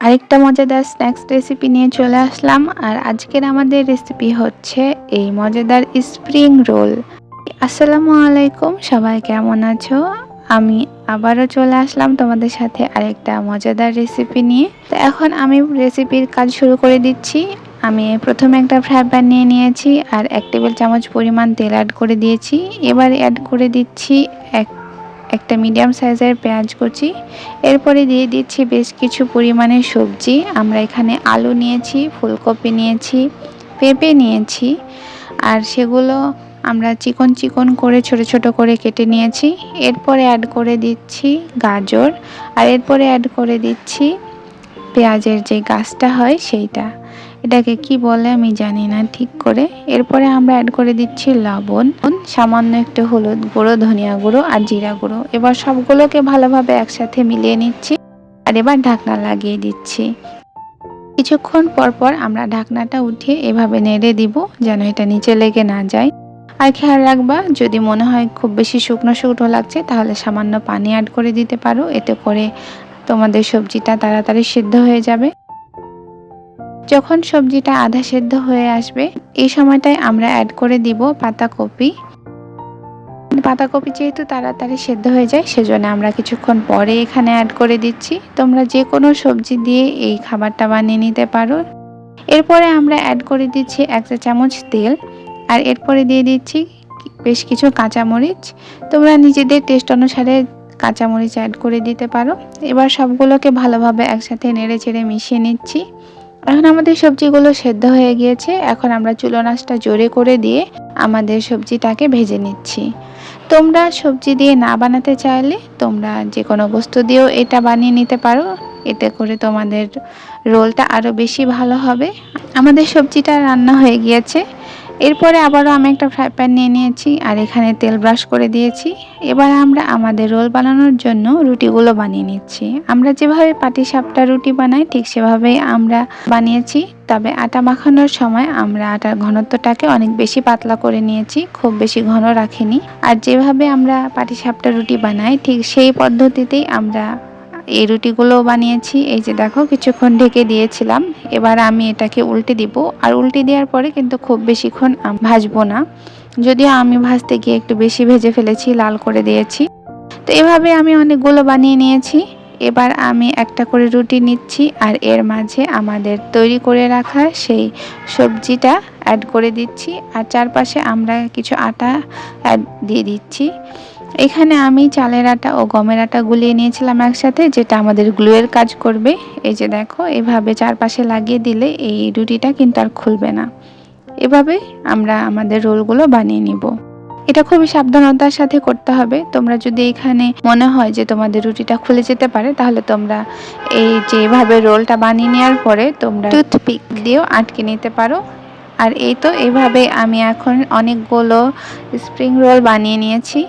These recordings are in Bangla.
আরেকটা মজাদার স্ন্যাক্স রেসিপি নিয়ে চলে আসলাম। আর আজকের আমাদের রেসিপি হচ্ছে এই মজাদার স্প্রিং রোল। আসসালামু আলাইকুম, সবাই কেমন আছো? আমি আবারও চলে আসলাম তোমাদের সাথে আরেকটা মজাদার রেসিপি নিয়ে। তো এখন আমি রেসিপির কাজ শুরু করে দিচ্ছি। আমি প্রথমে একটা ফ্রাই প্যান নিয়ে নিয়েছি আর 1 টেবিল চামচ পরিমাণ তেল অ্যাড করে দিয়েছি। এবার অ্যাড করে দিচ্ছি একটা মিডিয়াম সাইজের পেঁয়াজ কুচি। এরপরে দিয়ে দিচ্ছি বেশ কিছু পরিমাণে সবজি। আমরা এখানে আলু নিয়েছি, ফুলকপি নিয়েছি, পেঁপে নিয়েছি, আর সেগুলো আমরা চিকন চিকন করে ছোট ছোট করে কেটে নিয়েছি। এরপরে অ্যাড করে দিচ্ছি গাজর, আর এরপরে অ্যাড করে দিচ্ছি পেঁয়াজের যে গাছটা হয় সেইটা, এটাকে কি বলে আমি জানি না ঠিক করে। এরপরে আমরা অ্যাড করে দিচ্ছি লবণ, সামান্য একটু হলুদ গুঁড়ো, ধনিয়া গুঁড়ো আর জিরা গুঁড়ো। এবার সবগুলোকে ভালোভাবে একসাথে মিলিয়ে নিচ্ছি আর এবার ঢাকনা লাগিয়ে দিচ্ছি। কিছুক্ষণ পর পর আমরা ঢাকনাটা উঠিয়ে এভাবে নেড়ে দিব যেন এটা নিচে লেগে না যায়। আর খেয়াল রাখবা, যদি মনে হয় খুব বেশি শুকনো শুকনো লাগছে তাহলে সামান্য পানি অ্যাড করে দিতে পারো, এতে করে তোমাদের সবজিটা তাড়াতাড়ি সিদ্ধ হয়ে যাবে। যখন সবজিটা আধা সেদ্ধ হয়ে আসবে এই সময়টায় আমরা অ্যাড করে দিব পাতাকপি। পাতাকপি যেহেতু তাড়াতাড়ি সেদ্ধ হয়ে যায় সেজন্য আমরা কিছুক্ষণ পরে এখানে অ্যাড করে দিচ্ছি। তোমরা যে কোনো সবজি দিয়ে এই খাবারটা বানিয়ে নিতে পারো। এরপরে আমরা অ্যাড করে দিচ্ছি 1 চা চামচ তেল, আর এরপরে দিয়ে দিচ্ছি বেশ কিছু কাঁচামরিচ। তোমরা নিজেদের টেস্ট অনুসারে কাঁচামরিচ অ্যাড করে দিতে পারো। এবার সবগুলোকে ভালোভাবে একসাথে নেড়ে চেড়ে মিশিয়ে নিচ্ছি। এখন আমাদের সবজিগুলো সেদ্ধ হয়ে গিয়েছে। এখন আমরা চুলো আঁচটা জোরে করে দিয়ে আমাদের সবজিটাকে ভেজে নিচ্ছি। তোমরা সবজি দিয়ে না বানাতে চাইলে তোমরা যে কোনো বস্তু দিয়েও এটা বানিয়ে নিতে পারো, এতে করে তোমাদের রোলটা আরও বেশি ভালো হবে। আমাদের সবজিটা রান্না হয়ে গিয়েছে। এরপরে আবারও আমি একটা ফ্রাই প্যান নিয়ে নিয়েছি আর এখানে তেল ব্রাশ করে দিয়েছি। এবার আমরা আমাদের রোল বানানোর জন্য রুটিগুলো বানিয়ে নিচ্ছি। আমরা যেভাবে পাটিসাপটা রুটি বানাই ঠিক সেভাবেই আমরা বানিয়েছি, তবে আটা মাখানোর সময় আমরা আটার ঘনত্বটাকে অনেক বেশি পাতলা করে নিয়েছি, খুব বেশি ঘন রাখিনি। আর যেভাবে আমরা পাটিসাপটা রুটি বানাই ঠিক সেই পদ্ধতিতেই আমরা এই রুটিগুলো বানিয়েছি। এই যে দেখো, কিছুক্ষণ ঢেকে দিয়েছিলাম। এবার আমি এটাকে উল্টে দিব, আর উল্টে দেওয়ার পরে কিন্তু খুব বেশিক্ষণ ভাজবো না, যদিও আমি ভাজতে গিয়ে একটু বেশি ভেজে ফেলেছি, লাল করে দিয়েছি। তো এভাবে আমি অনেকগুলো বানিয়ে নিয়েছি। এবার আমি একটা করে রুটি নিচ্ছি আর এর মাঝে আমাদের তৈরি করে রাখা সেই সবজিটা অ্যাড করে দিচ্ছি, আর চারপাশে আমরা কিছু আটা অ্যাড দিয়ে দিচ্ছি। এখানে আমি চালের আটা ও গমের আটা গুলিয়ে নিয়েছিলাম একসাথে, যেটা আমাদের গ্লুয়ের কাজ করবে। এই যে দেখো, এভাবে চারপাশে লাগিয়ে দিলে এই রুটিটা কিন্তু আর খুলবে না। এভাবে আমরা আমাদের রোলগুলো বানিয়ে নিব। এটা খুবই সাবধানতার সাথে করতে হবে। তোমরা যদি এখানে মনে হয় যে তোমাদের রুটিটা খুলে যেতে পারে তাহলে তোমরা এই যে এভাবে রোলটা বানিয়ে নেওয়ার পরে তোমরা টুথপিক দিয়েও আটকে নিতে পারো। আর এই তো এইভাবে আমি এখন অনেকগুলো স্প্রিং রোল বানিয়ে নিয়েছি।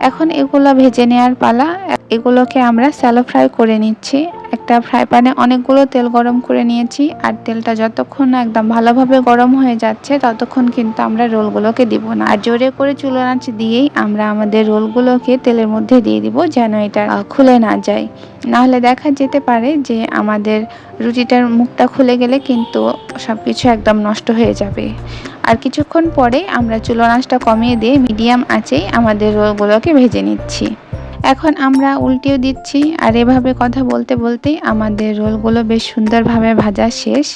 এখন এগুলো ভেজে নেওয়ার পালা। এগুলোকে আমরা শ্যালো ফ্রাই করে নিচ্ছি। একটা ফ্রাই প্যানে অনেকগুলো তেল গরম করে নিয়েছি, আর তেলটা যতক্ষণ না একদম ভালোভাবে গরম হয়ে যাচ্ছে ততক্ষণ কিন্তু আমরা রোলগুলোকে দিব না। আর জোরে করে চুলো আঁচ দিয়েই আমরা আমাদের রোলগুলোকে তেলের মধ্যে দিয়ে দিব যেন এটা খুলে না যায়। নাহলে দেখা যেতে পারে যে আমাদের রুটিটার মুখটা খুলে গেলে কিন্তু সবকিছু একদম নষ্ট হয়ে যাবে। আর কিছুক্ষণ পরে আমরা চুলো আঁচটা কমিয়ে দিয়ে মিডিয়াম আঁচেই আমাদের রোলগুলোকে ভেজে নিচ্ছি। এখন আমরা উল্টিয়ে দিচ্ছি, আর এভাবে কথা বলতে বলতেই আমাদের রোলগুলো বেশ সুন্দরভাবে ভাজা শেষ।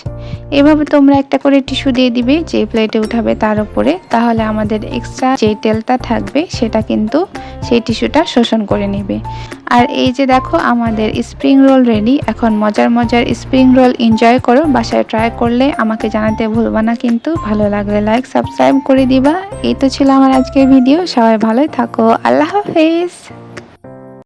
এভাবে তোমরা একটা করে টিস্যু দিয়ে দিবে যে প্লেটে উঠাবে তার উপরে, তাহলে আমাদের এক্সট্রা যে তেলটা থাকবে সেটা কিন্তু সেই টিস্যুটা শোষণ করে নেবে। আর এই যে দেখো, আমাদের স্প্রিং রোল রেডি। এখন মজার মজার স্প্রিং রোল এনজয় করো। বাসায় ট্রাই করলে আমাকে জানাতে ভুলবা না কিন্তু। ভালো লাগলে লাইক সাবস্ক্রাইব করে দিবা। এই তো ছিল আমার আজকের ভিডিও। সবাই ভালোই থাকো। আল্লাহ হাফেজ।